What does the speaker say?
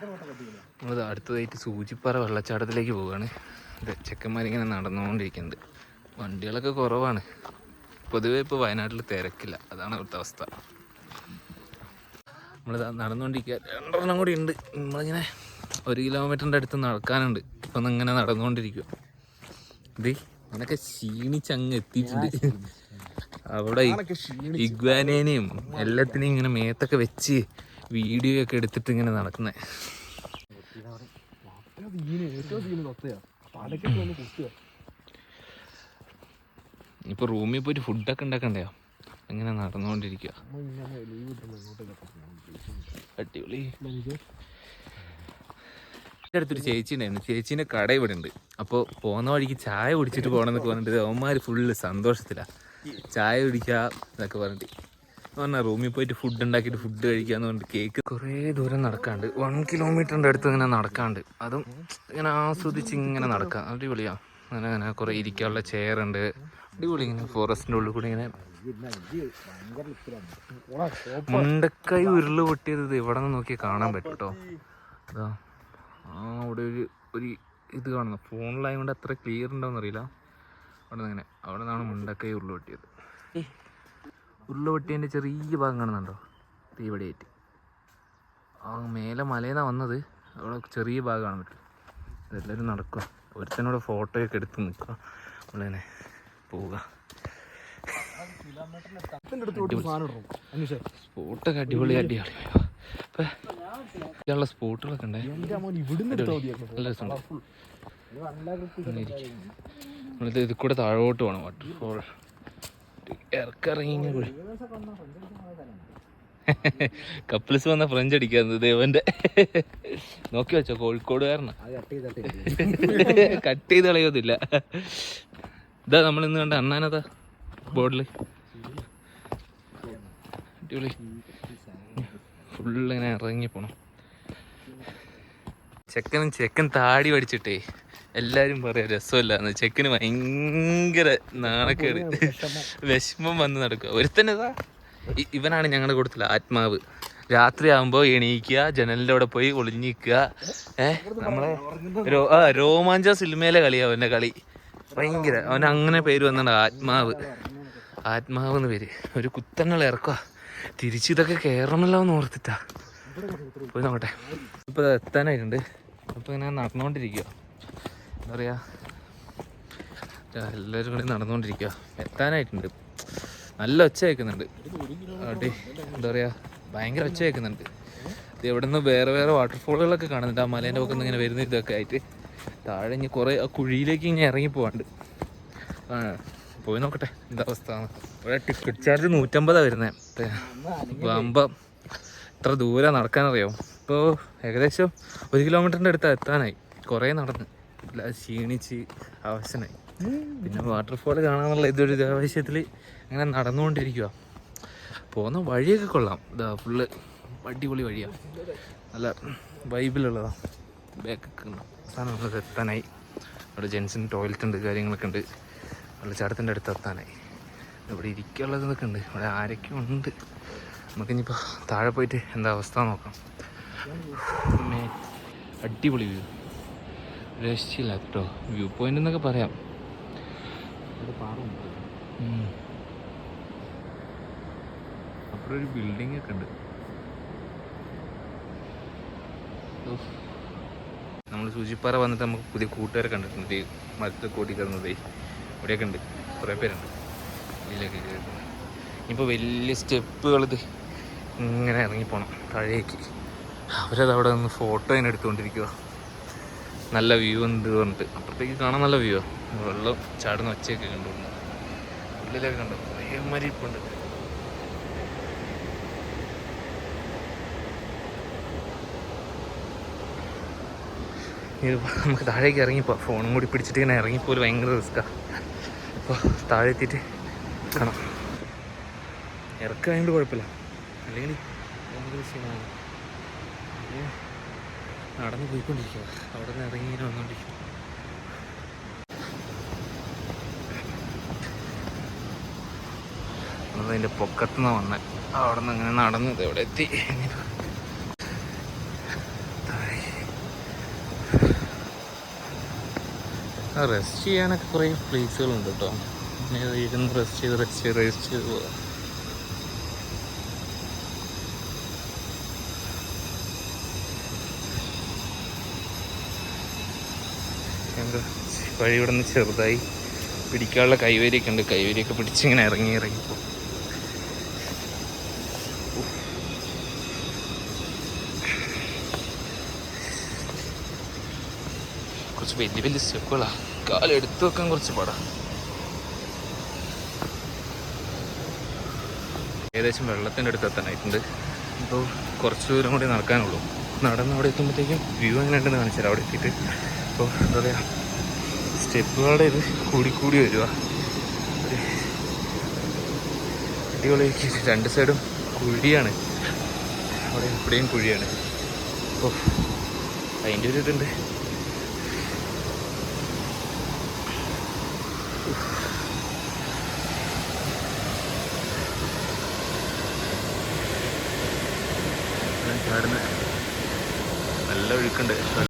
നമ്മൾ അടുത്തതായിട്ട് സൂചിപ്പാറ വെള്ളച്ചാട്ടത്തിലേക്ക് പോവുകയാണ്. ചെക്കന്മാരിങ്ങനെ നടന്നുകൊണ്ടിരിക്കുന്നുണ്ട്. വണ്ടികളൊക്കെ കുറവാണ്. പൊതുവെ ഇപ്പോൾ വയനാട്ടിൽ തിരക്കില്ല, അതാണ് ഇവിടുത്തെ അവസ്ഥ. നമ്മൾ നടന്നുകൊണ്ടിരിക്കുക. 2 കൂടി ഉണ്ട്. നമ്മളിങ്ങനെ 1 കിലോമീറ്ററിൻ്റെ അടുത്ത് നടക്കാനുണ്ട്. ഇപ്പം ഇങ്ങനെ നടന്നുകൊണ്ടിരിക്കുക. ഇത് അങ്ങനൊക്കെ ക്ഷീണിച്ചങ്ങ് എത്തിയിട്ടുണ്ട്. അവിടെ ഇഗ്വാനേനെയും എല്ലാത്തിനെയും ഇങ്ങനെ മേത്തൊക്കെ വെച്ച് വീഡിയോ ഒക്കെ എടുത്തിട്ട് ഇങ്ങനെ നടക്കുന്നത്. ഇപ്പൊ റൂമിൽ പോയിട്ട് ഫുഡൊക്കെ ഉണ്ടാക്കണ്ടയോ? അങ്ങനെ നടന്നുകൊണ്ടിരിക്കുക. അടിപൊളി. അടുത്തൊരു ചേച്ചി ഉണ്ടായിരുന്നു. ചേച്ചീൻ്റെ കട ഇവിടെ ഉണ്ട്. അപ്പോൾ പോകുന്ന വഴിക്ക് ചായ കുടിച്ചിട്ട് പോകണമെന്നൊക്കെ പറഞ്ഞിട്ട് അവന്മാർ ഫുള്ള് സന്തോഷത്തിലാണ്. ചായ കുടിക്കുക എന്നൊക്കെ പറഞ്ഞിട്ട് പറഞ്ഞാൽ റൂമിൽ പോയിട്ട് ഫുഡ് ഉണ്ടാക്കിയിട്ട് ഫുഡ് കഴിക്കാന്ന് പറഞ്ഞിട്ട് കേക്ക് കുറേ ദൂരം നടക്കാണ്ട് 1 കിലോമീറ്ററിൻ്റെ അടുത്ത് ഇങ്ങനെ നടക്കാണ്ട്. അതും ഇങ്ങനെ ആസ്വദിച്ച് ഇങ്ങനെ നടക്കാം. അടിപൊളിയാണ്. അങ്ങനെ കുറേ ഇരിക്കാനുള്ള ചെയറുണ്ട്. അടിപൊളി. ഇങ്ങനെ ഫോറസ്റ്റിൻ്റെ ഉള്ളിൽ കൂടി ഇങ്ങനെ മുണ്ടക്കൈ ഉരുള് പൊട്ടിയത് ഇവിടെ നിന്ന് നോക്കിയാൽ കാണാൻ പറ്റും കേട്ടോ. അതാ അവിടെ ഒരു ഇത് കാണുന്നു. ഫോണിലായതുകൊണ്ട് അത്ര ക്ലിയർ ഉണ്ടോയെന്ന് അറിയില്ല. അവിടെ നിന്നാണ് മുണ്ടക്കൈ ഉരുള് പൊട്ടിയത്. ഉരുള് പൊട്ടിയതിൻ്റെ ചെറിയ ഭാഗം കാണുന്നുണ്ടോ? ഇവിടെയായിട്ട് മേലെ മലയിലാണ് വന്നത്. അവിടെ ചെറിയ ഭാഗം കാണാൻ പറ്റും. അതെല്ലാവരും നടക്കുക. ഒരുത്തനോട് ഫോട്ടോയൊക്കെ എടുത്ത് നിൽക്കുക. നമ്മളിങ്ങനെ പോവുക. സ്പോട്ടൊക്കെ അടിപൊളി ഇപ്പം സ്പോട്ടുകളൊക്കെ ഉണ്ട്. നമ്മളിത് ഇതിൽ കൂടെ താഴോട്ട് പോകണം. വാട്ടർഫോൾ ഇറക്കിറങ്ങി കപ്പിൾസ് വന്ന ഫ്രഞ്ച് അടിക്കാന്ന് ദേവന്റെ. നോക്കി വെച്ചോ, കോഴിക്കോടുകാരനാ. കട്ട് ചെയ്ത് കളയൊന്നുമില്ല. ഇതാ നമ്മൾ ഇന്ന് കണ്ട അണ്ണാനതാ ബോർഡില്. അടിപൊളി. ഫുള്ള് ഇങ്ങനെ ഇറങ്ങി പോണം. ചെക്കൻ താടി പഠിച്ചിട്ടേ എല്ലാരും പറയാം രസമല്ലാന്ന്. ചെക്കന് ഭയങ്കര നാണക്കേട്, വിഷമം വന്ന് നടക്കുക. ഒരുത്തനതാ ഇവനാണ് ഞങ്ങളുടെ കൂട്ടത്തില് ആത്മാവ്. രാത്രി ആകുമ്പോൾ എണീക്കുക, ജനലിൻ്റെ അവിടെ പോയി ഒളിഞ്ഞിക്കുക. നമ്മളെ രോമാഞ്ച സിനിമയിലെ കളിയാ അവൻ്റെ കളി. ഭയങ്കര അവൻ അങ്ങനെ പേര് വന്നാണ് ആത്മാവ് എന്ന് പേര്. ഒരു കുത്തങ്ങൾ ഇറക്കുക. തിരിച്ചിതൊക്കെ കയറണമല്ലോ എന്ന് ഓർത്തിട്ടാ. പോയി നോക്കട്ടെ. ഇപ്പോൾ എത്താനായിട്ടുണ്ട്. അപ്പോൾ ഇങ്ങനെ നടന്നുകൊണ്ടിരിക്കുക. എന്താ പറയുക, എല്ലാവരും കൂടി നടന്നുകൊണ്ടിരിക്കുക. എത്താനായിട്ടുണ്ട്. നല്ല ഒച്ച കേൾക്കുന്നുണ്ട്. എന്താ പറയുക, ഭയങ്കര ഒച്ച കേൾക്കുന്നുണ്ട്. ഇത് എവിടെ നിന്ന് വേറെ വാട്ടർഫോളുകളൊക്കെ കാണുന്നുണ്ട്. ആ മലേൻ്റെ പக்கம் ഇങ്ങനെ വരുന്ന ഇതൊക്കെ ആയിട്ട് താഴെ ഇനി കുറേ ആ കുഴിയിലേക്ക് ഇങ്ങനെ ഇറങ്ങിപ്പോവാണ്ട്. പോയി നോക്കട്ടെ എന്താ അവസ്ഥ. ഇവിടെ ടിക്കറ്റ് ചാർജ് 150 വരുന്നത്. ആകുമ്പം ഇത്ര ദൂരം നടക്കാനറിയാവും. ഇപ്പോൾ ഏകദേശം 1 കിലോമീറ്ററിൻ്റെ അടുത്ത് എത്താനായി. കുറേ നടന്ന് ക്ഷീണിച്ച് ആവശ്യമായി. പിന്നെ വാട്ടർഫോൾ കാണാമെന്നുള്ള ഇതൊരു ആവശ്യത്തിൽ അങ്ങനെ നടന്നുകൊണ്ടിരിക്കുക. പോകുന്ന വഴിയൊക്കെ കൊള്ളാം. ഇതാ ഫുള്ള് അടിപൊളി വഴിയാണ്. നല്ല വൈബിലുള്ളതാണ്. ബാക്കൊക്കെ ഉണ്ട്. അവസാനം നമ്മൾ എത്താനായി. അവിടെ ജെൻസിന് ടോയ്ലറ്റ് ഉണ്ട്, കാര്യങ്ങളൊക്കെ ഉണ്ട്. വെള്ളച്ചാട്ടത്തിൻ്റെ അടുത്ത് എത്താനായി. ഇവിടെ ഇരിക്കാനുള്ളതൊക്കെ ഉണ്ട്. ഇവിടെ ആരൊക്കെ ഉണ്ട്. നമുക്കിനിയിപ്പോൾ താഴെ പോയിട്ട് എന്താ അവസ്ഥ നോക്കാം. അടിപൊളി വ്യൂ, രക്ഷയില്ല കേട്ടോ. വ്യൂ പോയിന്റ് എന്നൊക്കെ പറയാം. അപ്പുറം ഒരു ബിൽഡിംഗ് ഒക്കെ ഉണ്ട്. നമ്മൾ സൂചിപ്പാറ വന്നിട്ട് നമുക്ക് പുതിയ കൂട്ടുകാരെ കണ്ടിട്ടുണ്ട്. ഈ മരത്തിൽ കൂട്ടി കിടന്നത് ഇവിടെയൊക്കെ ഉണ്ട്. കുറേ പേരുണ്ട് ഇതിലേക്ക് കയറുന്നത്. ഇനിയിപ്പോൾ വലിയ സ്റ്റെപ്പുകളിത് ഇങ്ങനെ ഇറങ്ങിപ്പോണം താഴേക്ക്. അവരത് അവിടെ നിന്ന് ഫോട്ടോ ഇങ്ങനെ എടുത്തുകൊണ്ടിരിക്കുക. നല്ല വ്യൂ ഉണ്ട് പറഞ്ഞിട്ട്. അപ്പുറത്തേക്ക് കാണാൻ നല്ല വ്യൂ ആണ്. വെള്ളം ചാടുന്ന ഒച്ചയൊക്കെ കണ്ടുകൊണ്ട് ഉള്ളിലൊക്കെ കണ്ടു. കുറേ മരിപ്പുണ്ട്. നമുക്ക് താഴേക്ക് ഇറങ്ങിപ്പോ. ഫോണും കൂടി പിടിച്ചിട്ട് ഇങ്ങനെ ഇറങ്ങിപ്പോലും ഭയങ്കര റിസ്ക്കാണ്. അപ്പോൾ താഴെ എത്തിയിട്ട് കാണാം. ഇറക്കായതുകൊണ്ട് കുഴപ്പമില്ല, അല്ലെങ്കിൽ ഭയങ്കര വിഷയമാണ്. നടന്ന് പോയിക്കൊണ്ടിരിക്കുക. അവിടെ നിന്ന് ഇറങ്ങി ഇങ്ങനെ വന്നുകൊണ്ടിരിക്കുക. നമ്മളതിൻ്റെ പൊക്കത്തുനിന്ന് വന്നത്. അവിടെ നിന്ന് ഇങ്ങനെ നടന്നത് എവിടെ എത്തി. താഴെ റെസ്റ്റ് ചെയ്യാനൊക്കെ കുറേ പ്ലേസുകളുണ്ട് കേട്ടോ. ഇരുന്ന് റെസ്റ്റ് ചെയ്ത് പോവാം. വഴി ഇവിടെ നിന്ന് ചെറുതായി പിടിക്കാനുള്ള കൈവരിയൊക്കെ ഉണ്ട്. കൈവരിയൊക്കെ പിടിച്ചിങ്ങനെ ഇറങ്ങിപ്പോ കുറച്ച് വലിയ സ്റ്റെപ്പുകളാണ്. കാലെടുത്ത് വെക്കാൻ കുറച്ച് പാടാ. ഏകദേശം വെള്ളത്തിൻ്റെ അടുത്ത് എത്താനായിട്ടുണ്ട്. ഇപ്പോൾ കുറച്ച് ദൂരം കൂടി നടക്കാനുള്ളൂ. നടന്ന് അവിടെ എത്തുമ്പോഴത്തേക്കും വ്യൂ എങ്ങനെ ഉണ്ടെന്ന് കാണിച്ചു തരാം. അവിടെ എത്തിയിട്ട് ഇപ്പോൾ എന്താ പറയുക, സ്റ്റെപ്പുകളുടെ ഇത് കൂടി വരിക. ഒരു അടിപൊളിയാക്കി. രണ്ട് സൈഡും കുഴിയാണ്, അവിടെ ഇവിടെയും കുഴിയാണ്. അപ്പോൾ അതിൻ്റെ ഒരു ഇതുണ്ട്. നല്ല ഒഴുക്കുണ്ട്.